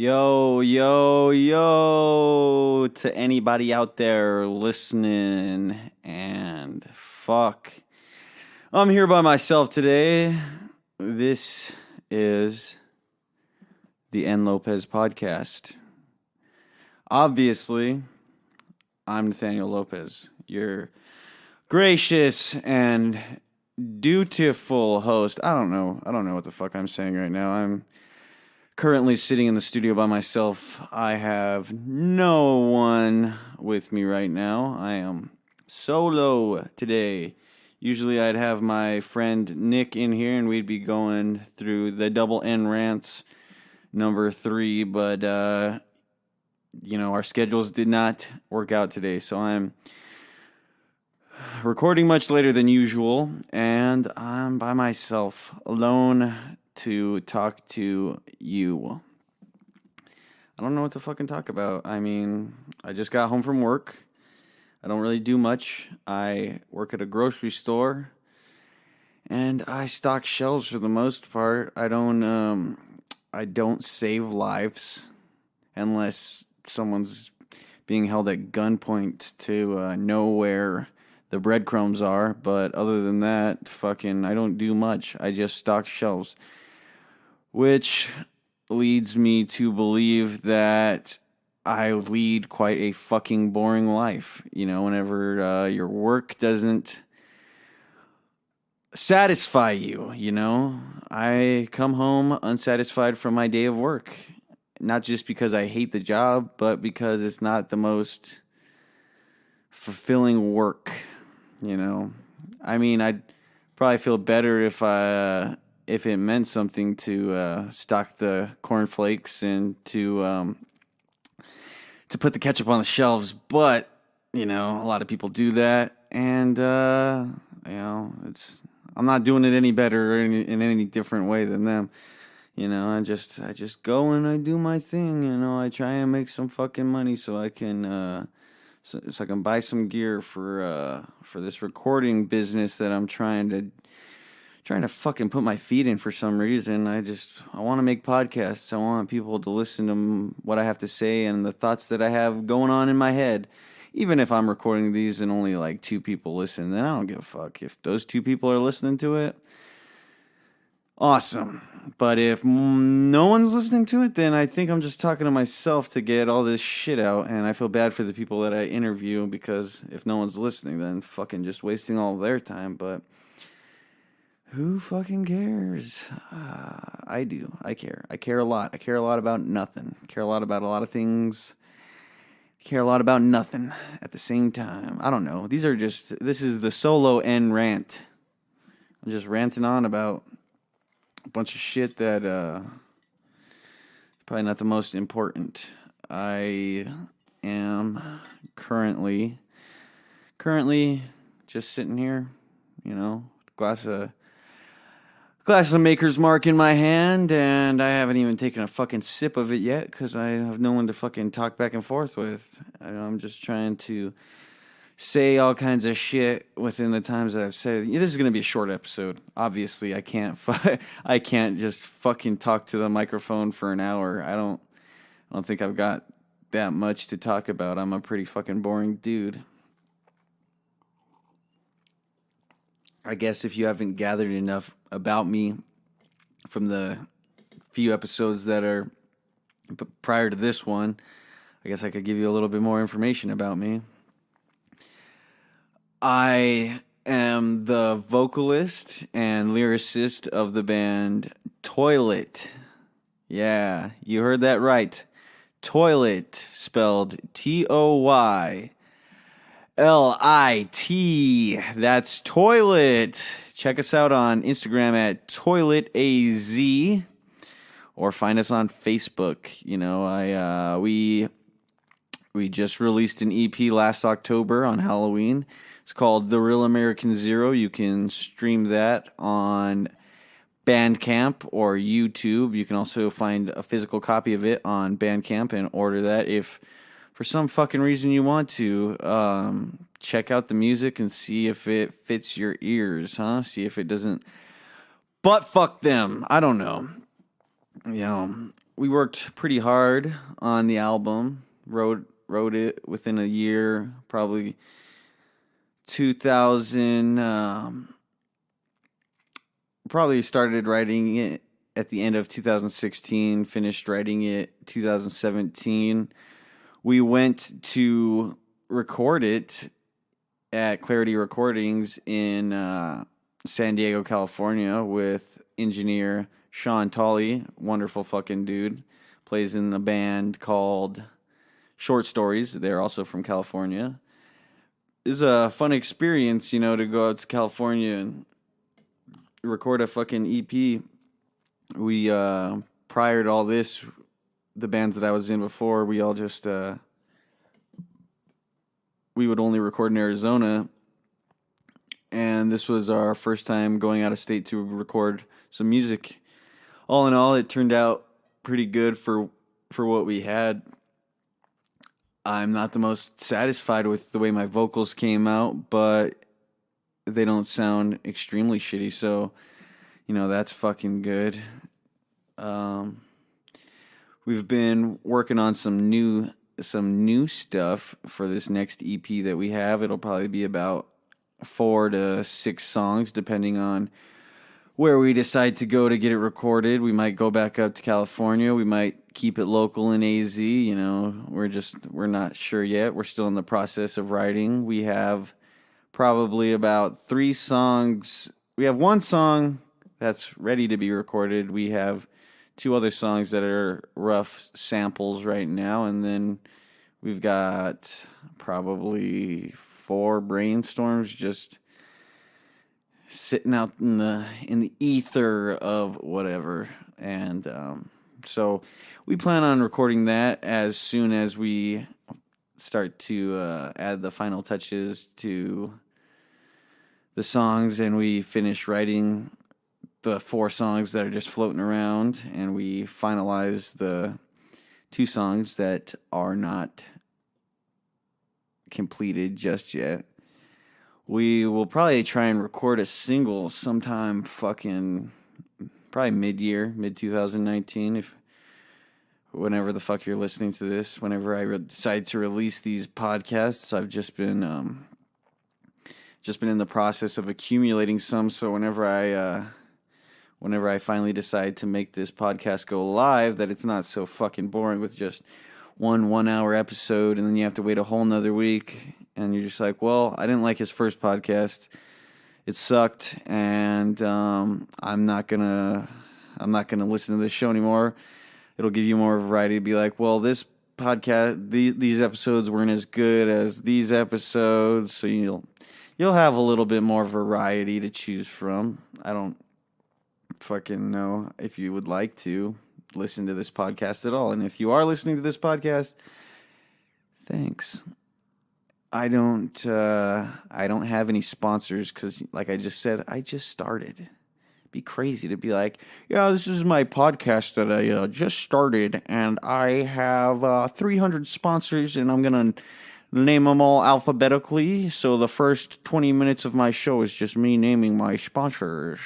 Yo, to anybody out there listening, and fuck. I'm here by myself today. This is the Lopez Podcast. Obviously, I'm Nathaniel Lopez, your gracious and dutiful host. I don't know what the fuck I'm saying right now. I'm currently sitting in the studio by myself. I have no one with me right now. I am solo today. Usually I'd have my friend Nick in here and we'd be going through the double N rants number 3, but our schedules did not work out today, so I'm recording much later than usual, and I'm by myself, alone, to talk to you. I don't know what to fucking talk about. I mean, I just got home from work. I don't really do much. I work at a grocery store, and I stock shelves for the most part. I don't save lives unless someone's being held at gunpoint to know where the breadcrumbs are. But other than that, I don't do much. I just stock shelves. Which leads me to believe that I lead quite a fucking boring life. Whenever your work doesn't satisfy you, I come home unsatisfied from my day of work. Not just because I hate the job, but because it's not the most fulfilling work, I mean, I'd probably feel better if it meant something to stock the cornflakes and to put the ketchup on the shelves, but a lot of people do that, and I'm not doing it any better or in any different way than them. I just go and I do my thing. I try and make some fucking money so I can so I can buy some gear for this recording business that I'm trying to fucking put my feet in for some reason. I want to make podcasts. I want people to listen to what I have to say and the thoughts that I have going on in my head. Even if I'm recording these and only like 2 people listen, then I don't give a fuck. If those 2 people are listening to it, awesome. But if no one's listening to it, then I think I'm just talking to myself to get all this shit out. And I feel bad for the people that I interview, because if no one's listening, then fucking just wasting all their time. But who fucking cares? I do. I care. I care a lot. I care a lot about nothing. I care a lot about a lot of things. I care a lot about nothing at the same time. I don't know. This is the solo N rant. I'm just ranting on about a bunch of shit that probably not the most important. I am currently just sitting here, glass of Maker's Mark in my hand, and I haven't even taken a fucking sip of it yet because I have no one to fucking talk back and forth with. I'm just trying to say all kinds of shit within the times that I've said. This is going to be a short episode. Obviously, I can't just fucking talk to the microphone for an hour. I don't think I've got that much to talk about. I'm a pretty fucking boring dude. I guess if you haven't gathered enough about me from the few episodes that are prior to this one, I guess I could give you a little bit more information about me. I am the vocalist and lyricist of the band Toilet. Yeah, you heard that right. Toilet, spelled Toylit. That's Toilet. Check us out on Instagram at ToiletAZ, or find us on Facebook. We just released an EP last October on Halloween. It's called The Real American Zero. You can stream that on Bandcamp or YouTube. You can also find a physical copy of it on Bandcamp and order that if for some fucking reason you want to. Check out the music and see if it fits your ears, huh? See if it doesn't butt fuck them. I don't know. we worked pretty hard on the album. Wrote it within a year, probably 2000. Probably started writing it at the end of 2016. Finished writing it 2017. We went to record it at Clarity Recordings in San Diego, California, with engineer Sean Tolley, wonderful fucking dude, plays in the band called Short Stories. They're also from California. It's a fun experience, to go out to California and record a fucking EP. We, prior to all this, the bands that I was in before, we all just, we would only record in Arizona. And this was our first time going out of state to record some music. All in all, it turned out pretty good for what we had. I'm not the most satisfied with the way my vocals came out, but they don't sound extremely shitty, so, that's fucking good. We've been working on some new stuff for this next EP that we have. It'll probably be about 4 to 6 songs, depending on where we decide to go to get it recorded. We might go back up to California. We might keep it local in AZ. We're not sure yet. We're still in the process of writing. We have probably about 3 songs. We have 1 song that's ready to be recorded. We have 2 other songs that are rough samples right now, and then we've got probably 4 brainstorms just sitting out in the ether of whatever. And so we plan on recording that as soon as we start to add the final touches to the songs, and we finish writing the 4 songs that are just floating around, and we finalize the 2 songs that are not completed just yet. We will probably try and record a single sometime probably mid-2019, whenever the fuck you're listening to this. Whenever I decide to release these podcasts, I've just been in the process of accumulating some, so whenever I finally decide to make this podcast go live, that it's not so fucking boring with just one 1-hour episode, and then you have to wait a whole nother week, and you're just like, well, I didn't like his first podcast. It sucked, and I'm not gonna listen to this show anymore. It'll give you more variety to be like, well, this podcast, these episodes weren't as good as these episodes, so you'll have a little bit more variety to choose from. I don't fucking know if you would like to listen to this podcast at all. And if you are listening to this podcast, thanks. I don't have any sponsors because, like I just said, I just started. It'd be crazy to be like, yeah, this is my podcast that I just started, and I have 300 sponsors, and I'm gonna name them all alphabetically. So the first 20 minutes of my show is just me naming my sponsors.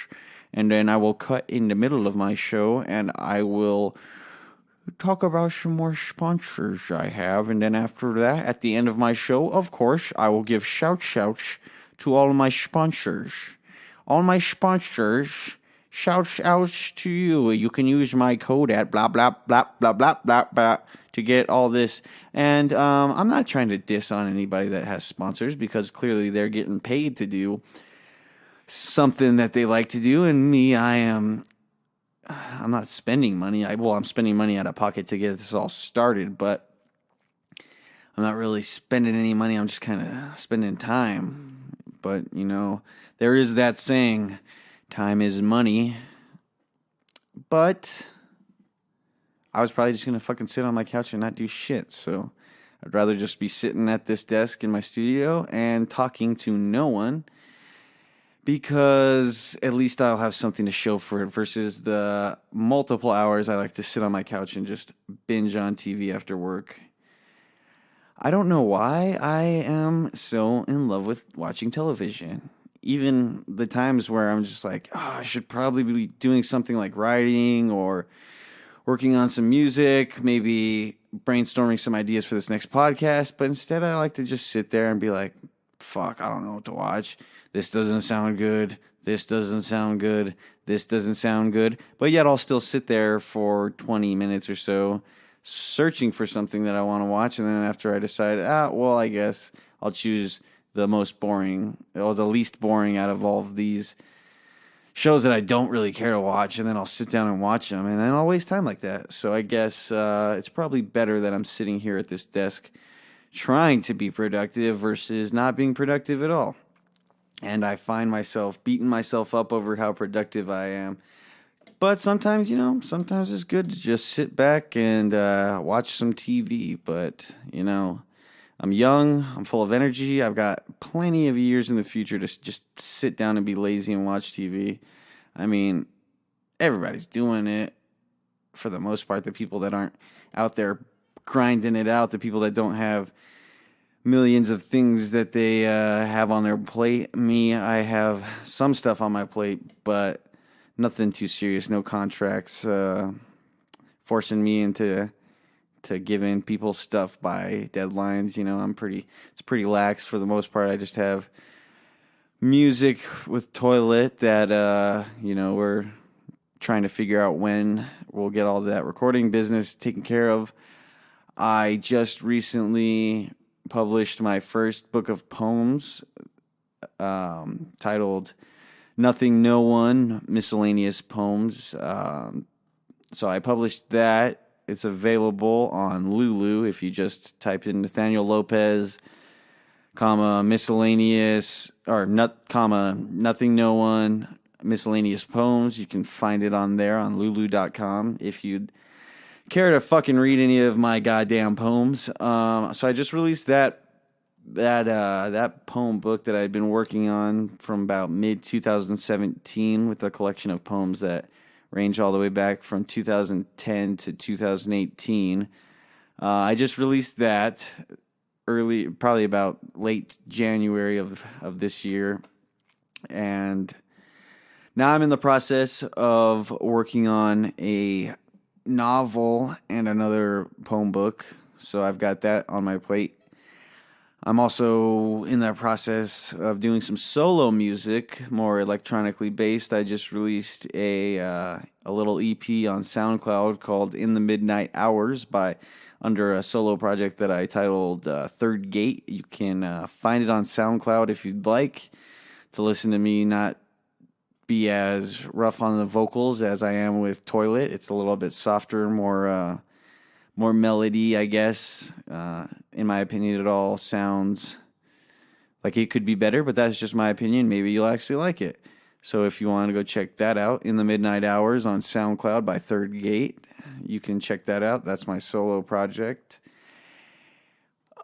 And then I will cut in the middle of my show, and I will talk about some more sponsors I have. And then after that, at the end of my show, of course, I will give shout-outs to all of my sponsors. All my sponsors, shout-outs to you. You can use my code at blah, blah, blah, blah, blah, blah, blah, to get all this. And I'm not trying to diss on anybody that has sponsors, because clearly they're getting paid to do something that they like to do, and me, I'm not spending money. I'm spending money out of pocket to get this all started, but I'm not really spending any money. I'm just kind of spending time. But, there is that saying, time is money. But I was probably just going to fucking sit on my couch and not do shit, so I'd rather just be sitting at this desk in my studio and talking to no one, because at least I'll have something to show for it versus the multiple hours I like to sit on my couch and just binge on TV after work. I don't know why I am so in love with watching television. Even the times where I'm just like, I should probably be doing something like writing or working on some music, maybe brainstorming some ideas for this next podcast. But instead, I like to just sit there and be like, fuck, I don't know what to watch. This doesn't sound good. This doesn't sound good. This doesn't sound good. But yet I'll still sit there for 20 minutes or so searching for something that I want to watch. And then after I decide, well, I guess I'll choose the most boring or the least boring out of all of these shows that I don't really care to watch. And then I'll sit down and watch them. And then I'll waste time like that. So I guess it's probably better that I'm sitting here at this desk trying to be productive versus not being productive at all. And I find myself beating myself up over how productive I am. But sometimes, sometimes it's good to just sit back and watch some TV. But, I'm young, I'm full of energy, I've got plenty of years in the future to just sit down and be lazy and watch TV. I mean, everybody's doing it for the most part. The people that aren't out there grinding it out, the people that don't have millions of things that they have on their plate. Me, I have some stuff on my plate, but nothing too serious, no contracts forcing me into giving people stuff by deadlines. It's pretty lax for the most part. I just have music with Toilet that, we're trying to figure out when we'll get all that recording business taken care of. I just recently published my first book of poems titled Nothing, No One, Miscellaneous Poems. So I published that. It's available on Lulu if you just type in Nathaniel Lopez, miscellaneous, or nothing, no one, miscellaneous poems. You can find it on there on lulu.com if you'd care to fucking read any of my goddamn poems. So I just released that poem book that I'd been working on from about mid-2017 with a collection of poems that range all the way back from 2010 to 2018. I just released that probably about late January of this year. And now I'm in the process of working on a novel and another poem book. So I've got that on my plate. I'm also in the process of doing some solo music, more electronically based. I just released a little EP on SoundCloud called In the Midnight Hours under a solo project that I titled Third Gate. You can find it on SoundCloud if you'd like to listen to me not be as rough on the vocals as I am with Toilet. It's a little bit softer, more melody, I guess. In my opinion, it all sounds like it could be better, but that's just my opinion. Maybe you'll actually like it. So if you want to go check that out, In the Midnight Hours on SoundCloud by Third Gate, you can check that out. That's my solo project.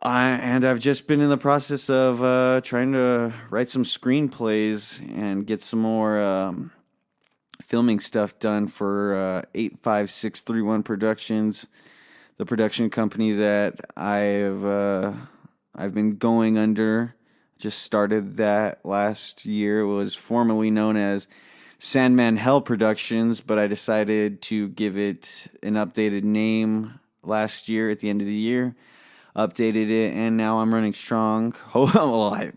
And I've just been in the process of trying to write some screenplays and get some more filming stuff done for 85631 Productions, the production company that I've been going under. Just started that last year. It was formerly known as Sandman Hell Productions, but I decided to give it an updated name last year at the end of the year. Updated it, and now I'm running strong. Well,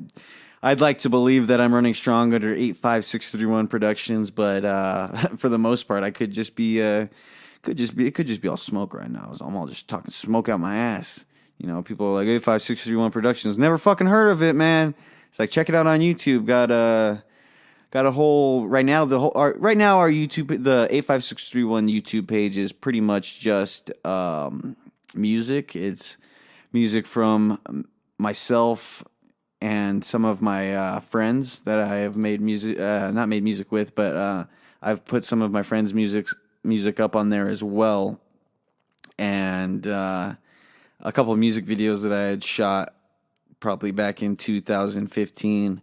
I'd like to believe that I'm running strong under 85631 Productions, but for the most part, I could just be it could just be all smoke right now. I'm all just talking smoke out my ass. People are like 85631 Productions. Never fucking heard of it, man. It's like, check it out on YouTube. Got a whole right now. Right now our YouTube, the 85631 YouTube page is pretty much just music. It's music from myself and some of my friends that I have made music, not made music with, but I've put some of my friends' music up on there as well, and a couple of music videos that I had shot probably back in 2015.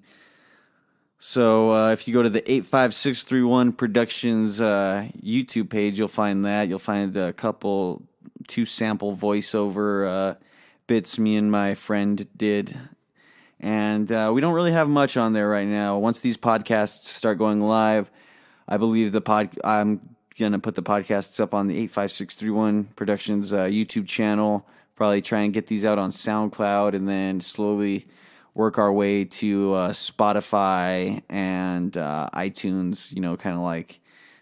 So if you go to the 85631 Productions YouTube page, you'll find that. You'll find two sample voiceover bits me and my friend did. And we don't really have much on there right now. Once these podcasts start going live, I believe I'm going to put the podcasts up on the 85631 Productions YouTube channel. Probably try and get these out on SoundCloud and then slowly work our way to Spotify and iTunes, kind of like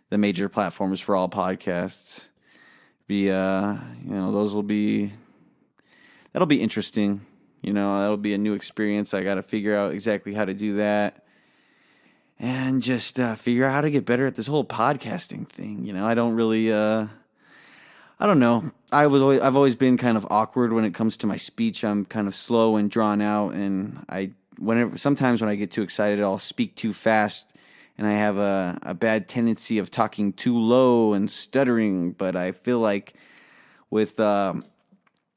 the major platforms for all podcasts. That'll be interesting. That'll be a new experience. I got to figure out exactly how to do that. And just figure out how to get better at this whole podcasting thing. I don't really, I don't know. I've always been kind of awkward when it comes to my speech. I'm kind of slow and drawn out, and sometimes when I get too excited, I'll speak too fast, and I have a bad tendency of talking too low and stuttering. But I feel like with the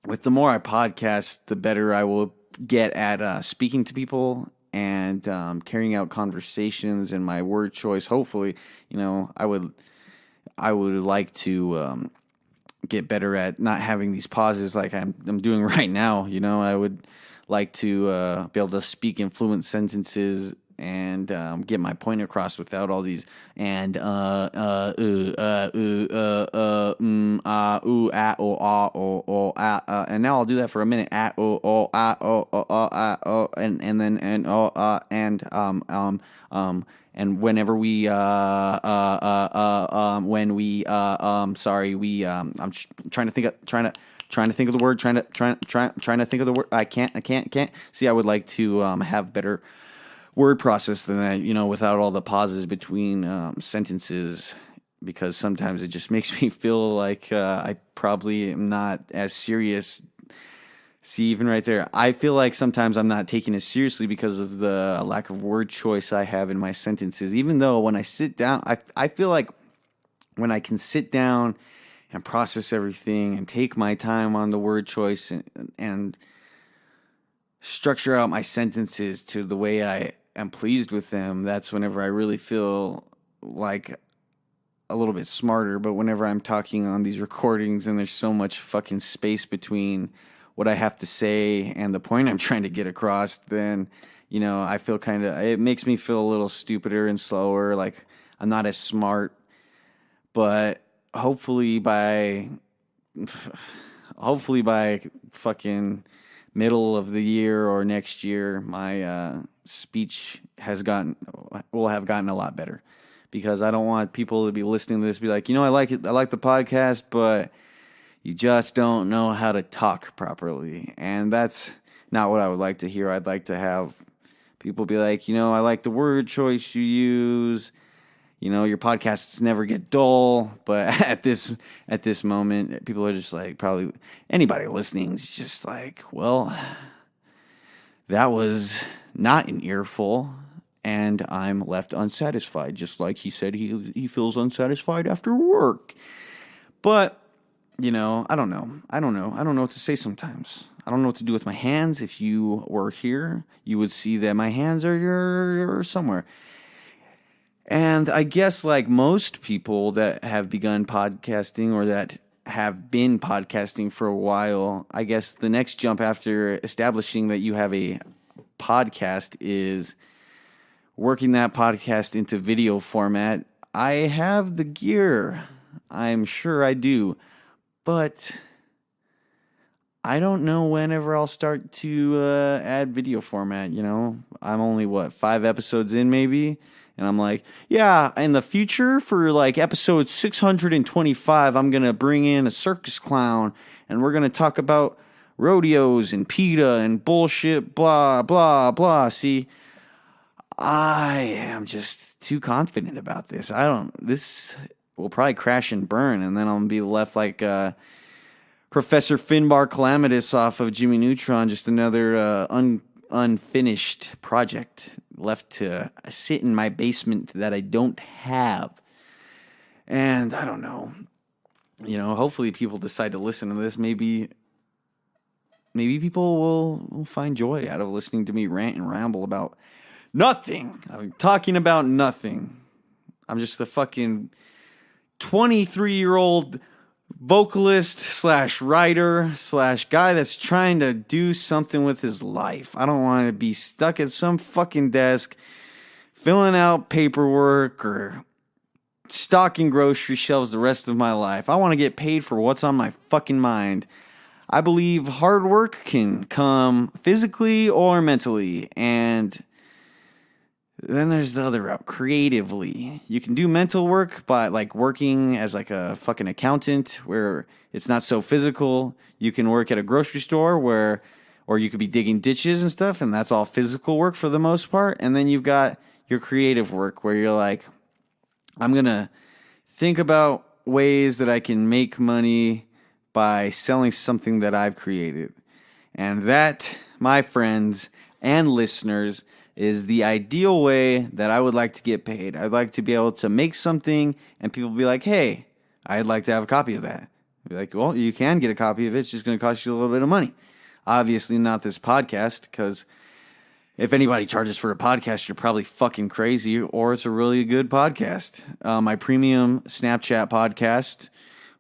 more I podcast, the better I will get at speaking to people and carrying out conversations and my word choice. Hopefully, I would like to get better at not having these pauses like I'm doing right now. I would like to be able to speak in fluent sentences and get my point across without all these and and now I'll do that for a minute and then and whenever we I'm trying to think of the word, trying to think of the word. I can't. See, I would like to have better word process than that, without all the pauses between sentences, because sometimes it just makes me feel like I probably am not as serious. See, even right there, I feel like sometimes I'm not taking it seriously because of the lack of word choice I have in my sentences, even though when I sit down, I feel like when I can sit down and process everything and take my time on the word choice and structure out my sentences to the way I am pleased with them, that's whenever I really feel like a little bit smarter. But whenever I'm talking on these recordings and there's so much fucking space between what I have to say and the point I'm trying to get across, then, I feel it makes me feel a little stupider and slower, like I'm not as smart. But hopefully by fucking middle of the year or next year, my speech will have gotten a lot better, because I don't want people to be listening to this be like, I like it, I like the podcast, but you just don't know how to talk properly. And that's not what I would like to hear. I'd like to have people be like, I like the word choice you use. Your podcasts never get dull. But at this moment, people are just like, probably anybody listening is just like, well, that was not an earful, and I'm left unsatisfied. Just like he said he feels unsatisfied after work. But I don't know. I don't know what to say sometimes. I don't know what to do with my hands. If you were here, you would see that my hands are somewhere. And I guess like most people that have begun podcasting or that have been podcasting for a while, I guess the next jump after establishing that you have a podcast is working that podcast into video format. I have the gear. I'm sure I do. But I don't know whenever I'll start to add video format, I'm only, 5 episodes in maybe? And I'm like, yeah, in the future for like episode 625, I'm going to bring in a circus clown and we're going to talk about rodeos and PETA and bullshit, blah, blah, blah. See, I am just too confident about this. This will probably crash and burn, and then I'll be left like Professor Finbar Calamitous off of Jimmy Neutron, just another unfinished project left to sit in my basement that I don't have. And I don't know. Hopefully people decide to listen to this. Maybe people will find joy out of listening to me rant and ramble about nothing. I'm talking about nothing. I'm just a fucking 23-year-old vocalist / writer / guy that's trying to do something with his life. I don't want to be stuck at some fucking desk filling out paperwork or stocking grocery shelves the rest of my life. I want to get paid for what's on my fucking mind. I believe hard work can come physically or mentally, and then there's the other route, creatively. You can do mental work by like working as like a fucking accountant where it's not so physical. You can work at a grocery store or you could be digging ditches and stuff, and that's all physical work for the most part. And then you've got your creative work where you're like, I'm going to think about ways that I can make money by selling something that I've created. And that, my friends and listeners, is the ideal way that I would like to get paid. I'd like to be able to make something and people be like, hey, I'd like to have a copy of that. Be like, well, you can get a copy of it. It's just going to cost you a little bit of money. Obviously not this podcast, because if anybody charges for a podcast, you're probably fucking crazy, or it's a really good podcast. My premium Snapchat podcast,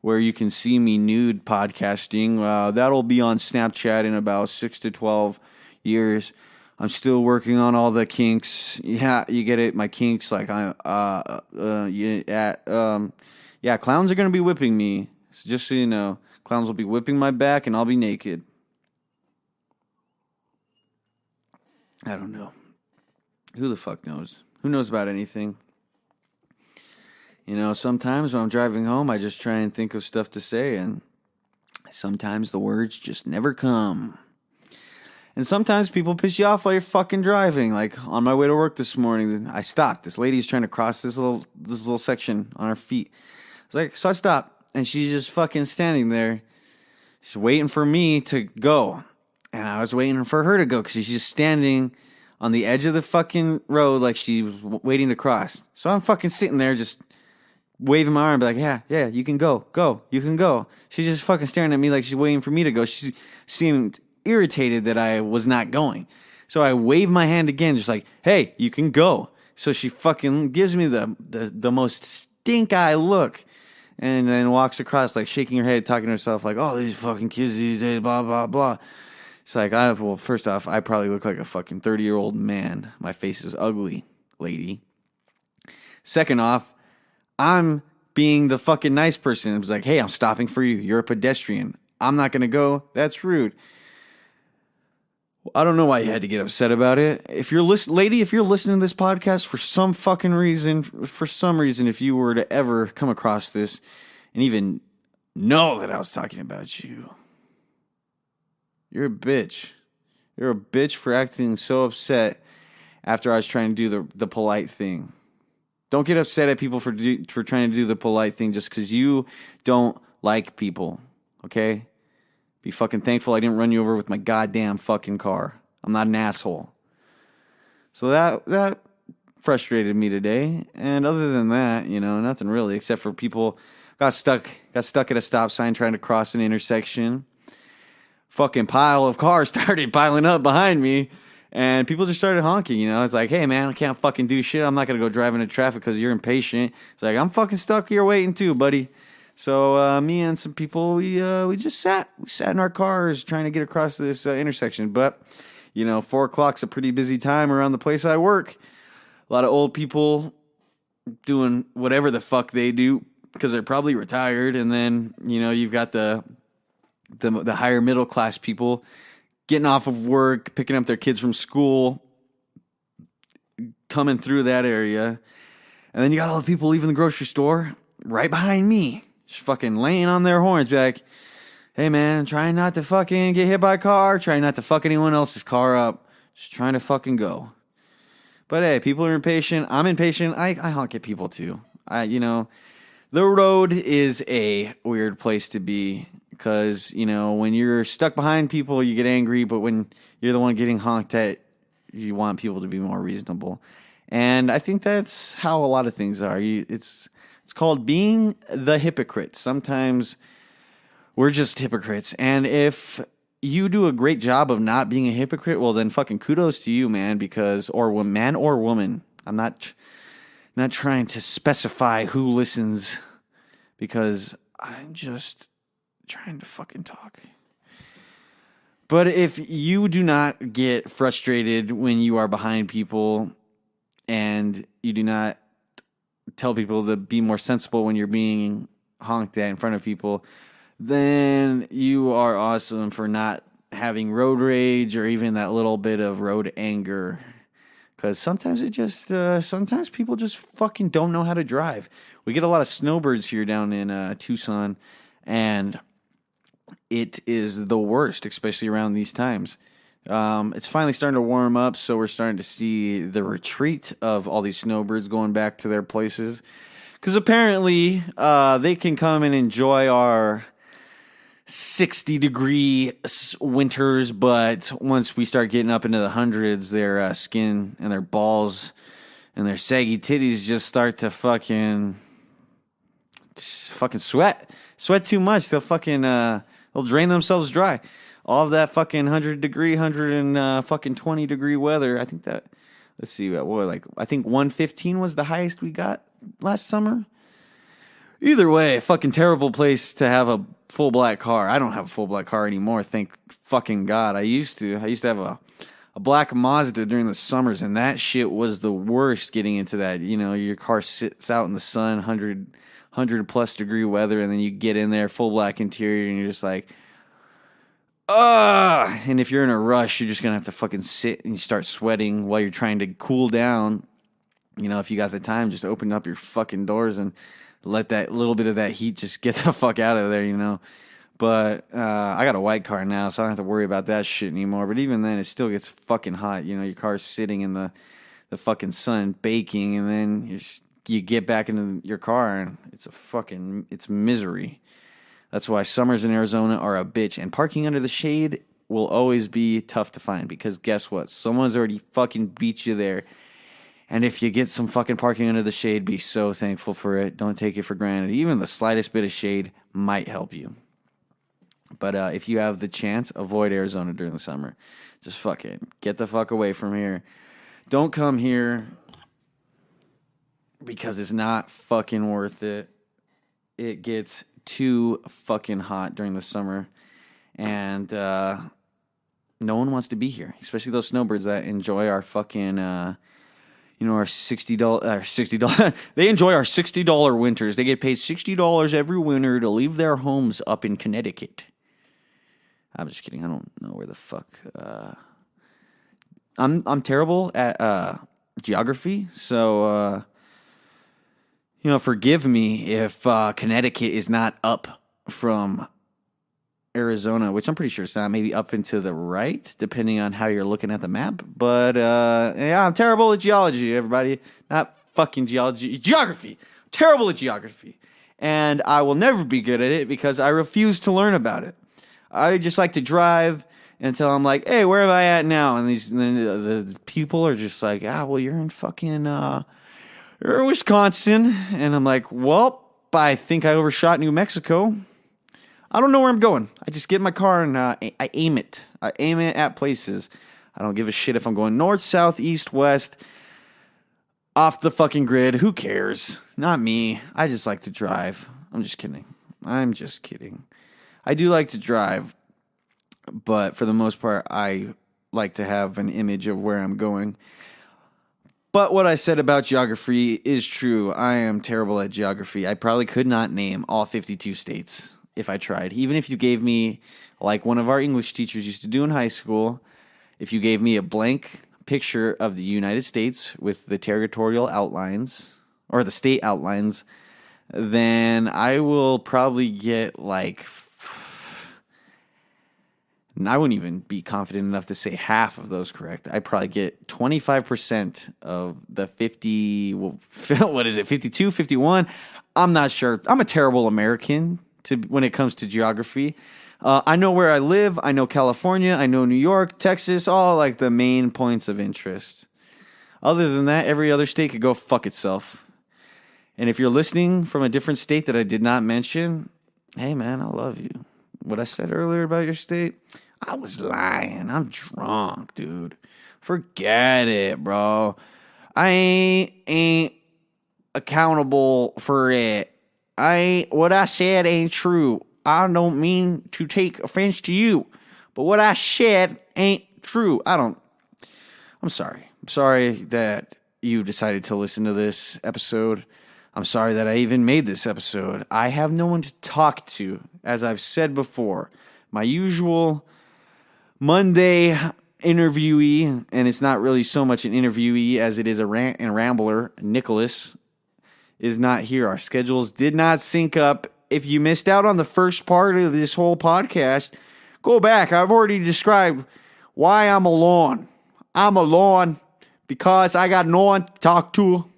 where you can see me nude podcasting, that'll be on Snapchat in about 6 to 12 years. I'm still working on all the kinks. Yeah, you get it. My kinks, like yeah, clowns are gonna be whipping me. So just so you know, clowns will be whipping my back, and I'll be naked. I don't know. Who the fuck knows? Who knows about anything? You know, sometimes when I'm driving home, I just try and think of stuff to say, and sometimes the words just never come. And sometimes people piss you off while you're fucking driving. Like, on my way to work this morning, I stopped. This lady's trying to cross this little section on her feet. So I stopped, and she's just fucking standing there. She's waiting for me to go. And I was waiting for her to go because she's just standing on the edge of the fucking road like she was waiting to cross. So I'm fucking sitting there just waving my arm, be like, yeah, you can go, you can go. She's just fucking staring at me like she's waiting for me to go. She seemed irritated that I was not going. So I wave my hand again, just like, hey, you can go. So she fucking gives me the most stink eye look, and then walks across, like shaking her head, talking to herself, like, oh, these fucking kids these days, blah, blah, blah. It's like, well, first off, I probably look like a fucking 30-year-old man. My face is ugly, lady. Second off, I'm being the fucking nice person. It was like, hey, I'm stopping for you. You're a pedestrian. I'm not going to go. That's rude. I don't know why you had to get upset about it. If you're lady, if you're listening to this podcast for some reason, if you were to ever come across this and even know that I was talking about you, you're a bitch. You're a bitch for acting so upset after I was trying to do the polite thing. Don't get upset at people for trying to do the polite thing just because you don't like people, okay? Be fucking thankful I didn't run you over with my goddamn fucking car. I'm not an asshole. So that frustrated me today. And other than that, you know, nothing really, except for people got stuck at a stop sign trying to cross an intersection. Fucking pile of cars started piling up behind me, and people just started honking, you know. It's like, hey, man, I can't fucking do shit. I'm not going to go drive into traffic because you're impatient. It's like, I'm fucking stuck here waiting too, buddy. So me and some people, we just sat in our cars trying to get across this intersection. But, you know, 4 o'clock's a pretty busy time around the place I work. A lot of old people doing whatever the fuck they do because they're probably retired. And then, you know, you've got the higher middle class people getting off of work, picking up their kids from school, coming through that area. And then you got all the people leaving the grocery store right behind me, just fucking laying on their horns, be like, hey man, trying not to fucking get hit by a car, trying not to fuck anyone else's car up, just trying to fucking go. But hey, people are impatient. I'm impatient. I honk at people too. The road is a weird place to be. Because, you know, when you're stuck behind people, you get angry. But when you're the one getting honked at, you want people to be more reasonable. And I think that's how a lot of things are. It's called being the hypocrite. Sometimes we're just hypocrites. And if you do a great job of not being a hypocrite, well, then fucking kudos to you, man. Or man or woman. I'm not trying to specify who listens. Because I'm just trying to fucking talk. But if you do not get frustrated when you are behind people and you do not tell people to be more sensible when you're being honked at in front of people, then you are awesome for not having road rage or even that little bit of road anger. Because sometimes people just fucking don't know how to drive. We get a lot of snowbirds here down in Tucson, and it is the worst, especially around these times. It's finally starting to warm up, so we're starting to see the retreat of all these snowbirds going back to their places. Because apparently they can come and enjoy our 60-degree winters, but once we start getting up into the hundreds, their skin and their balls and their saggy titties just start to fucking sweat too much. They'll drain themselves dry. All of that fucking 100-degree, 120-degree weather. I think that, let's see, I think 115 was the highest we got last summer. Either way, fucking terrible place to have a full black car. I don't have a full black car anymore, thank fucking God. I used to have a black Mazda during the summers, and that shit was the worst getting into that. You know, your car sits out in the sun, 100 plus degree weather, and then you get in there, full black interior, and you're just like, ugh. And if you're in a rush, you're just going to have to fucking sit and you start sweating while you're trying to cool down. You know, if you got the time, just open up your fucking doors and let that little bit of that heat just get the fuck out of there, you know. But I got a white car now, so I don't have to worry about that shit anymore. But even then, it still gets fucking hot. You know, your car's sitting in the fucking sun baking, and then you get back into your car, and it's misery. That's why summers in Arizona are a bitch. And parking under the shade will always be tough to find, because guess what? Someone's already fucking beat you there. And if you get some fucking parking under the shade, be so thankful for it. Don't take it for granted. Even the slightest bit of shade might help you. But if you have the chance, avoid Arizona during the summer. Just fucking get the fuck away from here. Don't come here, because it's not fucking worth it. It gets too fucking hot during the summer. And no one wants to be here, especially those snowbirds that enjoy our fucking... our $60. They enjoy our $60 winters. They get paid $60 every winter to leave their homes up in Connecticut. I'm just kidding. I don't know where the fuck. I'm terrible at geography, so forgive me if Connecticut is not up from Arizona, which I'm pretty sure it's not. Maybe up and to the right, depending on how you're looking at the map. But yeah, I'm terrible at geology, everybody. Not fucking geology, geography. Terrible at geography, and I will never be good at it because I refuse to learn about it. I just like to drive until I'm like, hey, where am I at now? And the people are just like, well, you're in fucking you're in Wisconsin, and I'm like, well, I think I overshot New Mexico. I don't know where I'm going. I just get in my car and I aim it. I aim it at places. I don't give a shit if I'm going north, south, east, west, off the fucking grid. Who cares? Not me. I just like to drive. I'm just kidding. I do like to drive, but for the most part, I like to have an image of where I'm going. But what I said about geography is true. I am terrible at geography. I probably could not name all 52 states if I tried. Even if you gave me, like one of our English teachers used to do in high school, if you gave me a blank picture of the United States with the territorial outlines, or the state outlines, then I will probably get I wouldn't even be confident enough to say half of those correct. I'd probably get 25% of the 50, what is it, 52, 51? I'm not sure. I'm a terrible American when it comes to geography. I know where I live. I know California. I know New York, Texas, all like the main points of interest. Other than that, every other state could go fuck itself. And if you're listening from a different state that I did not mention, hey man, I love you. What I said earlier about your state, I was lying. I'm drunk, dude. Forget it, bro. I ain't accountable for it. What I said ain't true. I don't mean to take offense to you, but what I said ain't true. I'm sorry. I'm sorry that you decided to listen to this episode. I'm sorry that I even made this episode. I have no one to talk to, as I've said before. My usual Monday interviewee, and it's not really so much an interviewee as it is a rant and rambler, Nicholas, is not here. Our schedules did not sync up. If you missed out on the first part of this whole podcast, go back. I've already described why I'm alone. I'm alone because I got no one to talk to.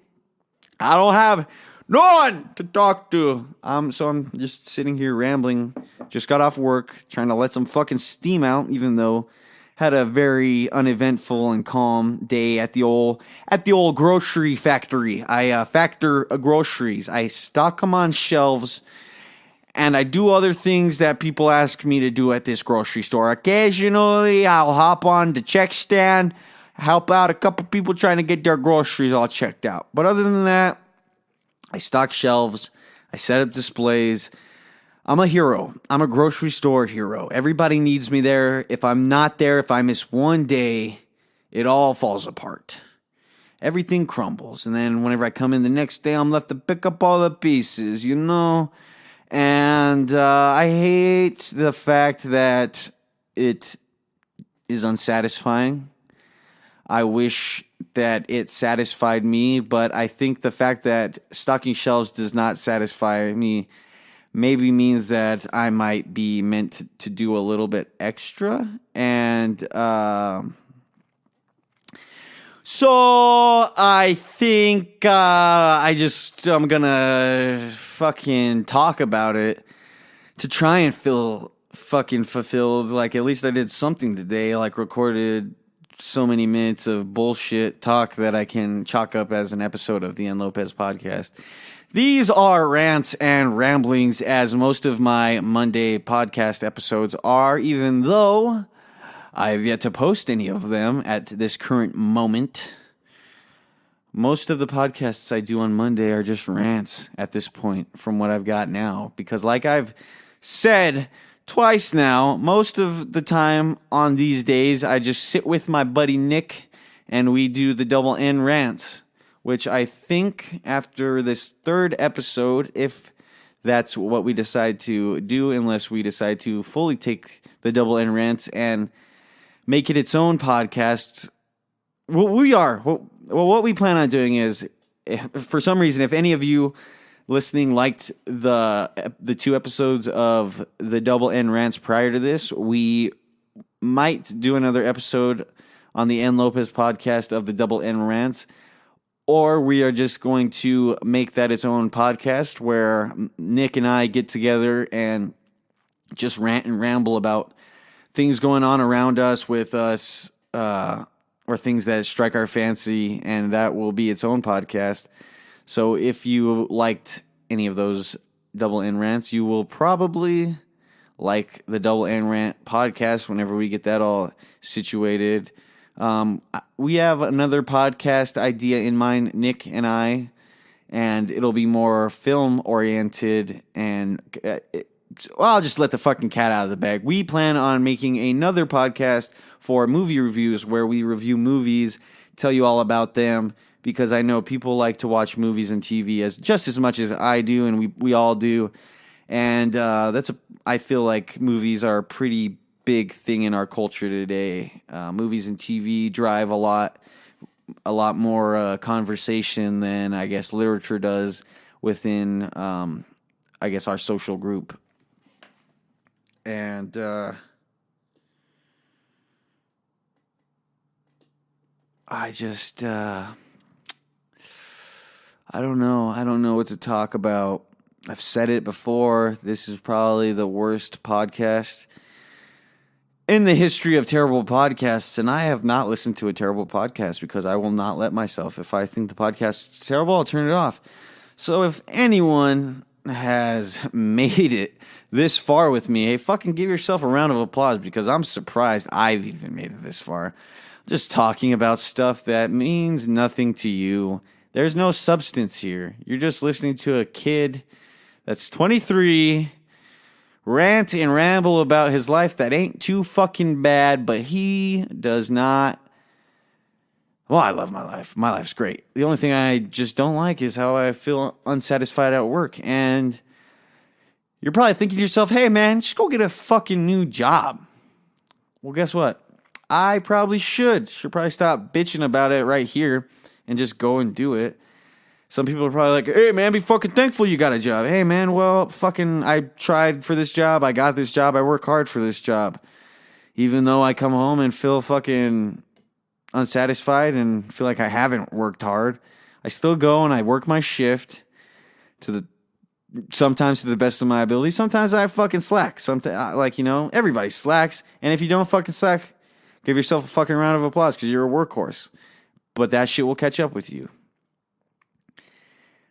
I don't have no one to talk to. So I'm just sitting here rambling. Just got off work, trying to let some fucking steam out, even though had a very uneventful and calm day at the old grocery factory. I factor groceries. I stock them on shelves, and I do other things that people ask me to do at this grocery store. Occasionally, I'll hop on the check stand, help out a couple people trying to get their groceries all checked out. But other than that, I stock shelves, I set up displays. I'm a hero. I'm a grocery store hero. Everybody needs me there. If I'm not there, if I miss one day, it all falls apart. Everything crumbles. And then whenever I come in the next day, I'm left to pick up all the pieces, you know? And I hate the fact that it is unsatisfying. I wish that it satisfied me, but I think the fact that stocking shelves does not satisfy me maybe means that I might be meant to do a little bit extra. And so I think I'm gonna fucking talk about it to try and feel fucking fulfilled. Like, at least I did something today, like recorded so many minutes of bullshit talk that I can chalk up as an episode of the Lopez Podcast. These are rants and ramblings, as most of my Monday podcast episodes are, even though I've yet to post any of them at this current moment. Most of the podcasts I do on Monday are just rants at this point from what I've got now. Because like I've said twice now, most of the time on these days, I just sit with my buddy Nick and we do the double N rants, which I think after this third episode, if that's what we decide to do, unless we decide to fully take the double N rants and make it its own podcast, what we plan on doing is, for some reason, if any of you listening liked the two episodes of the double N rants prior to this, we might do another episode on the N Lopez podcast of the double N rants, or we are just going to make that its own podcast where Nick and I get together and just rant and ramble about things going on around us, with us, or things that strike our fancy, and that will be its own podcast. So if you liked any of those double N rants, you will probably like the double N rant podcast whenever we get that all situated. We have another podcast idea in mind, Nick and I, and it'll be more film oriented, and I'll just let the fucking cat out of the bag. We plan on making another podcast for movie reviews where we review movies, tell you all about them, because I know people like to watch movies and TV just as much as I do, and we all do. And I feel like movies are a pretty big thing in our culture today. Movies and TV drive a lot more conversation than I guess literature does within I guess our social group. And I just I don't know what to talk about. I've said it before. This is probably the worst podcast in the history of terrible podcasts, and I have not listened to a terrible podcast because I will not let myself. If I think the podcast is terrible, I'll turn it off. So if anyone has made it this far with me, hey, fucking give yourself a round of applause, because I'm surprised I've even made it this far. Just talking about stuff that means nothing to you. There's no substance here. You're just listening to a kid that's 23 rant and ramble about his life that ain't too fucking bad, but he does not Well, I love my life. My life's great. The only thing I just don't like is how I feel unsatisfied at work. And you're probably thinking to yourself, hey, man, just go get a fucking new job. Well, guess what? I probably should. Should probably stop bitching about it right here and just go and do it. Some people are probably like, hey, man, be fucking thankful you got a job. Hey, man, well, fucking, I tried for this job. I got this job. I work hard for this job. Even though I come home and feel fucking unsatisfied and feel like I haven't worked hard, I still go and I work my shift sometimes to the best of my ability. Sometimes I fucking slack. Sometimes, like, everybody slacks. And if you don't fucking slack, give yourself a fucking round of applause because you're a workhorse. But that shit will catch up with you.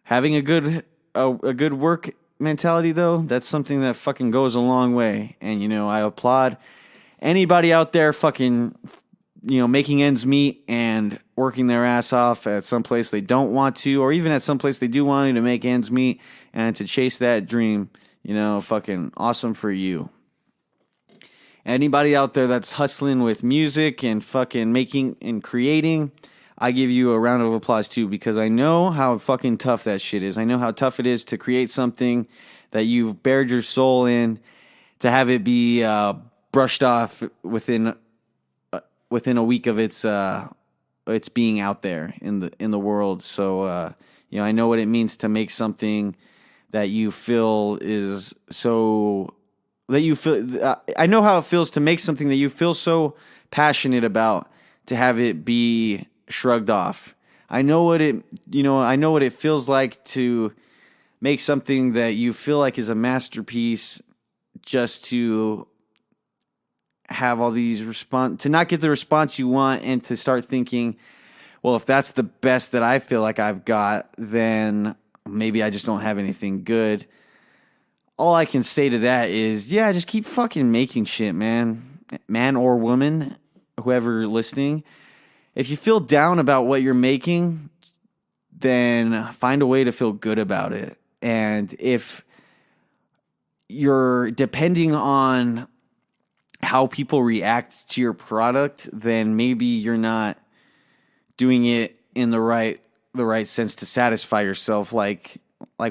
Having a good work mentality, though, that's something that fucking goes a long way. And, I applaud anybody out there fucking, making ends meet and working their ass off at some place they don't want to, or even at some place they do want to make ends meet and to chase that dream, fucking awesome for you. Anybody out there that's hustling with music and fucking making and creating, I give you a round of applause too, because I know how fucking tough that shit is. I know how tough it is to create something that you've bared your soul in, to have it be brushed off within a week of its being out there in the world. So I know what it means to make something that you feel is so that you feel. I know how it feels to make something that you feel so passionate about, to have it be shrugged off. I know what it feels like to make something that you feel like is a masterpiece, just to have all these to not get the response you want, and to start thinking, well, if that's the best that I feel like I've got, then maybe I just don't have anything good. All I can say to that is, yeah, just keep fucking making shit, man or woman, whoever listening. If you feel down about what you're making, then find a way to feel good about it. And if you're depending on how people react to your product, then maybe you're not doing it in the right sense to satisfy yourself. Like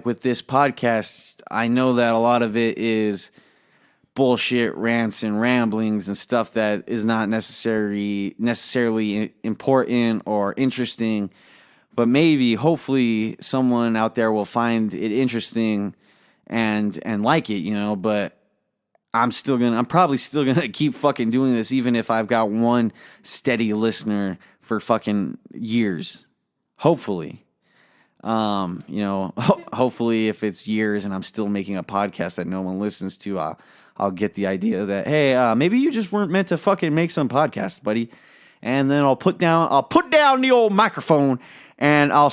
with this podcast, I know that a lot of it is bullshit rants and ramblings and stuff that is not necessarily important or interesting, but maybe, hopefully, someone out there will find it interesting and like it, but I'm probably still gonna keep fucking doing this, even if I've got one steady listener for fucking years. Hopefully. Hopefully if it's years and I'm still making a podcast that no one listens to, I'll get the idea that, hey, maybe you just weren't meant to fucking make some podcast, buddy. And then I'll put down the old microphone and I'll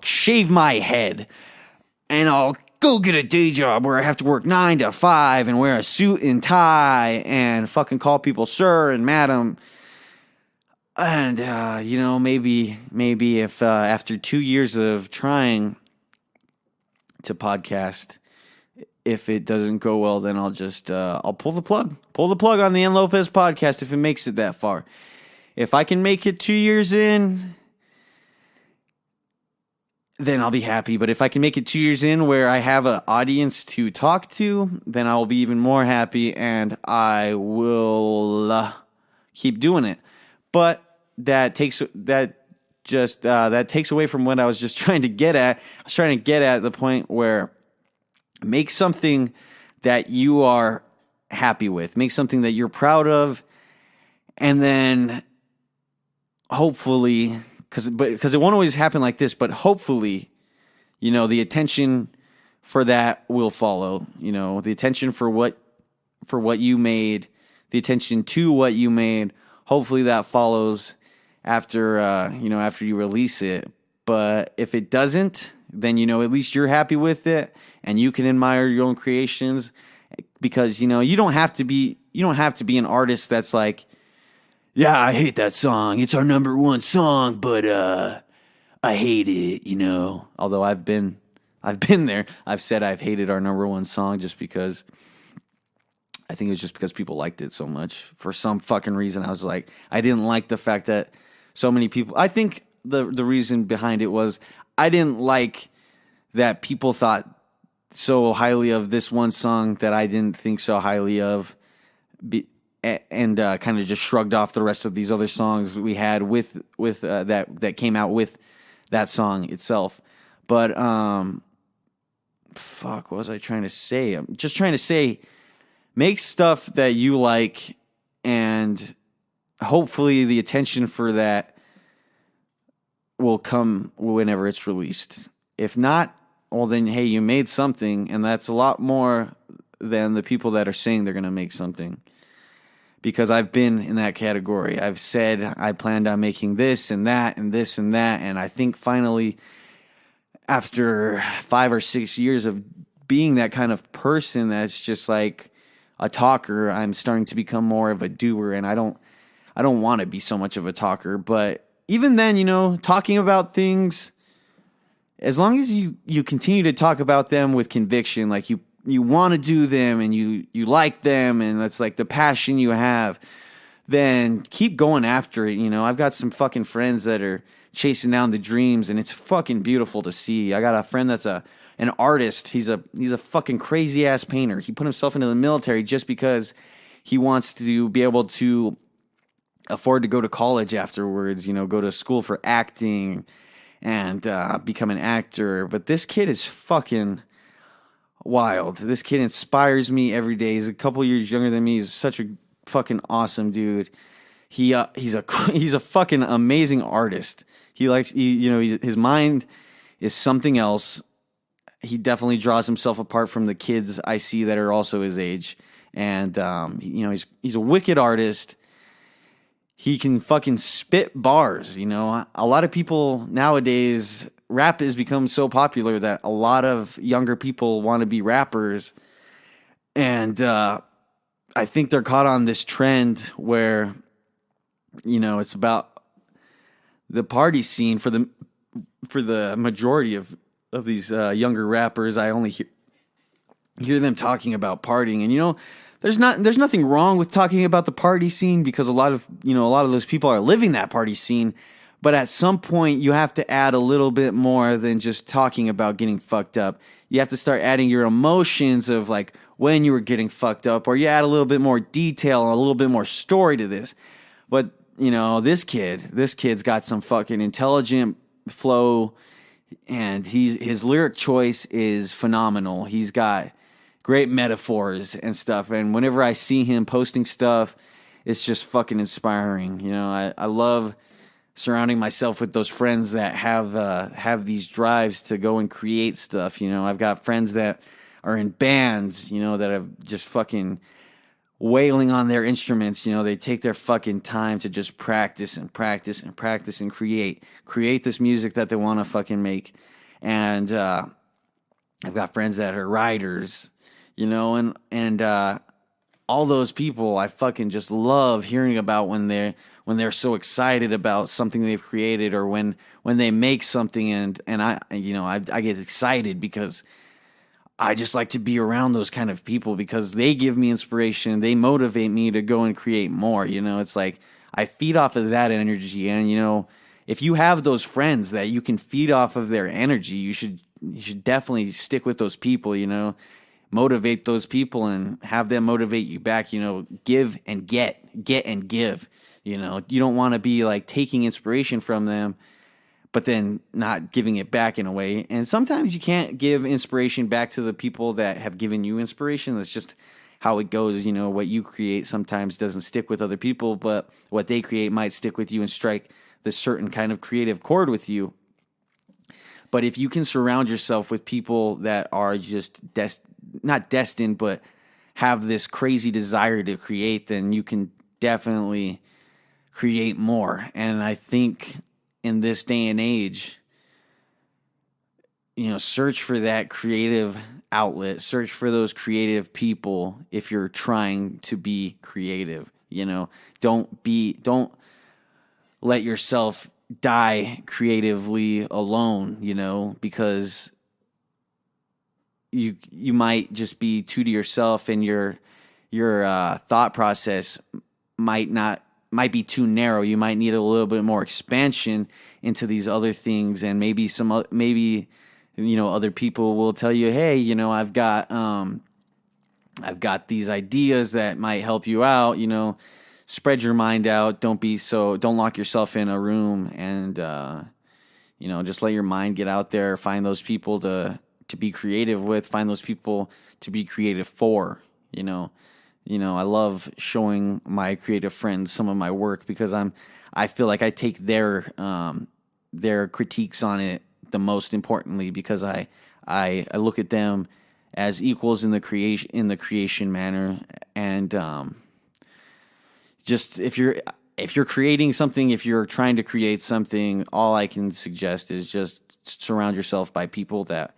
shave my head and I'll go get a day job where I have to work 9 to 5 and wear a suit and tie and fucking call people sir and madam. And, maybe if after 2 years of trying to podcast, if it doesn't go well, then I'll just, I'll pull the plug on the Lopez Podcast if it makes it that far. If I can make it 2 years in, then I'll be happy. But if I can make it 2 years in where I have an audience to talk to, then I will be even more happy and I will keep doing it. But that takes away from what I was just trying to get at. I was trying to get at the point where make something that you are happy with. Make something that you're proud of. And then hopefully, because it won't always happen like this, but hopefully, the attention for that will follow. The attention for what you made, the attention to what you made, hopefully that follows after you release it. But if it doesn't, then at least you're happy with it and you can admire your own creations, because you don't have to be an artist that's like, yeah, I hate that song. It's our number one song, but I hate it, Although I've been there. I've said I've hated our number one song just because I think it was just because people liked it so much. For some fucking reason, I was like, I didn't like the fact that so many people. I think the reason behind it was I didn't like that people thought so highly of this one song that I didn't think so highly of, and kind of just shrugged off the rest of these other songs we had with that came out with that song itself. But fuck, what was I trying to say? I'm just trying to say, make stuff that you like, and hopefully the attention for that will come whenever it's released. If not, well then, hey, you made something, and that's a lot more than the people that are saying they're going to make something. Because I've been in that category. I've said I planned on making this and that and this and that, and I think finally, after 5 or 6 years of being that kind of person that's just like a talker, I'm starting to become more of a doer, and I don't want to be so much of a talker. But even then, talking about things, as long as you continue to talk about them with conviction, like you want to do them and you like them, and that's like the passion you have, then keep going after it. I've got some fucking friends that are chasing down the dreams, and it's fucking beautiful to see. I got a friend that's an artist. He's a fucking crazy ass painter. He put himself into the military just because he wants to be able to afford to go to college afterwards, go to school for acting and become an actor. But this kid is fucking wild. This kid inspires me every day. He's a couple years younger than me. He's such a fucking awesome dude. He's a fucking amazing artist. His mind is something else. He definitely draws himself apart from the kids I see that are also his age. And he's a wicked artist. He can fucking spit bars. A lot of people nowadays, rap has become so popular that a lot of younger people want to be rappers. And I think they're caught on this trend where, it's about the party scene for the majority of these younger rappers. I only hear them talking about partying, and there's nothing wrong with talking about the party scene, because a lot of those people are living that party scene. But at some point, you have to add a little bit more than just talking about getting fucked up. You have to start adding your emotions of like when you were getting fucked up, or you add a little bit more detail and a little bit more story to this. But this kid's got some fucking intelligent flow, and his lyric choice is phenomenal. He's got great metaphors and stuff, and whenever I see him posting stuff, it's just fucking inspiring. I love surrounding myself with those friends that have these drives to go and create stuff. I've got friends that are in bands, that have just fucking wailing on their instruments. They take their fucking time to just practice and practice and practice and create this music that they want to fucking make. And I've got friends that are writers, and all those people I fucking just love hearing about when they're so excited about something they've created, or when they make something, and I get excited because I just like to be around those kind of people, because they give me inspiration. They motivate me to go and create more. It's like I feed off of that energy. And, if you have those friends that you can feed off of their energy, you should definitely stick with those people, motivate those people and have them motivate you back, give and get and give. You don't want to be like taking inspiration from them, but then not giving it back in a way. And sometimes you can't give inspiration back to the people that have given you inspiration. That's just how it goes. What you create sometimes doesn't stick with other people, but what they create might stick with you and strike this certain kind of creative chord with you. But if you can surround yourself with people that are just not destined, but have this crazy desire to create, then you can definitely create more. And I think in this day and age, search for that creative outlet, search for those creative people if you're trying to be creative. Don't let yourself die creatively alone, because you might just be true to yourself, and your thought process might not might be too narrow. You might need a little bit more expansion into these other things, and maybe other people will tell you, hey, I've got these ideas that might help you out. Spread your mind out. Don't lock yourself in a room, and just let your mind get out there. Find those people to be creative with. Find those people to be creative for. I love showing my creative friends some of my work because I feel like I take their critiques on it the most importantly, because I look at them as equals in the creation manner. And just if you're creating something, if you're trying to create something, all I can suggest is just surround yourself by people that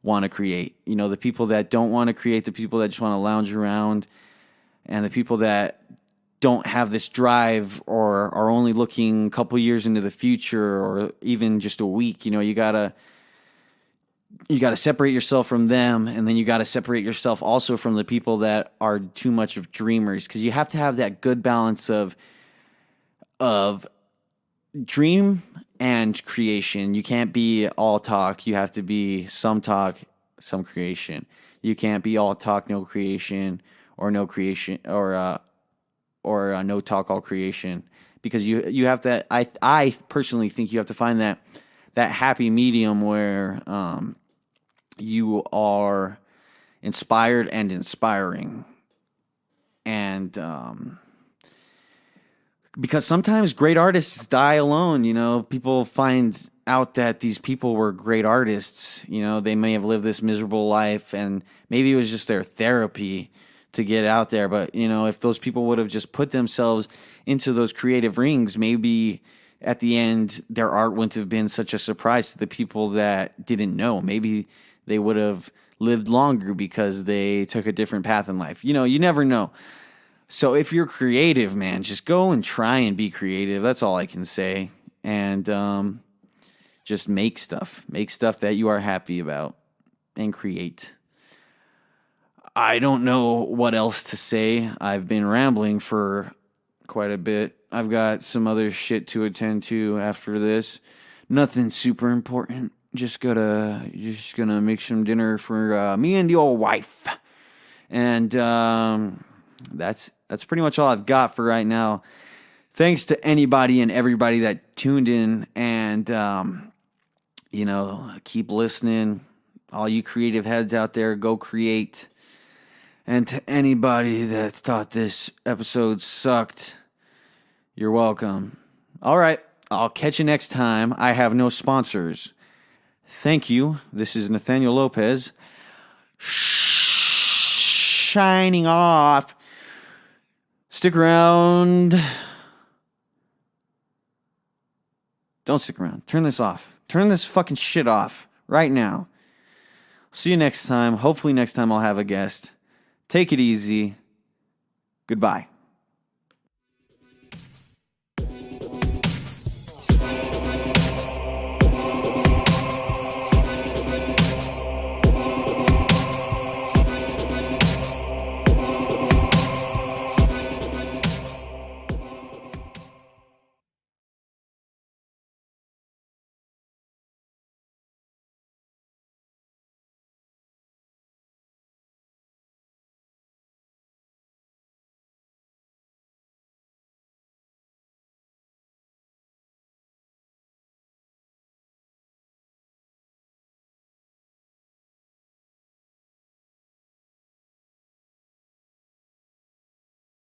want to create. The people that don't want to create, the people that just want to lounge around, and the people that don't have this drive or are only looking a couple years into the future or even just a week. You gotta separate yourself from them, and then you gotta separate yourself also from the people that are too much of dreamers, because you have to have that good balance of dream and creation. You can't be all talk. You have to be some talk, some creation. You can't be all talk, no creation, or no creation, or no talk, all creation, because you have to. I personally think you have to find that happy medium where you are inspired and inspiring, and because sometimes great artists die alone. People find out that these people were great artists. They may have lived this miserable life, and maybe it was just their therapy to get out there. But, if those people would have just put themselves into those creative rings, maybe at the end their art wouldn't have been such a surprise to the people that didn't know. Maybe they would have lived longer because they took a different path in life. You never know. So if you're creative, man, just go and try and be creative. That's all I can say. And just make stuff that you are happy about, and create. I don't know what else to say. I've been rambling for quite a bit. I've got some other shit to attend to after this. Nothing super important. Just gonna make some dinner for me and the old wife. And that's pretty much all I've got for right now. Thanks to anybody and everybody that tuned in, and keep listening. All you creative heads out there, go create. And to anybody that thought this episode sucked, you're welcome. All right, I'll catch you next time. I have no sponsors. Thank you. This is Nathaniel Lopez, shining off. Stick around. Don't stick around. Turn this off. Turn this fucking shit off right now. See you next time. Hopefully next time I'll have a guest. Take it easy. Goodbye.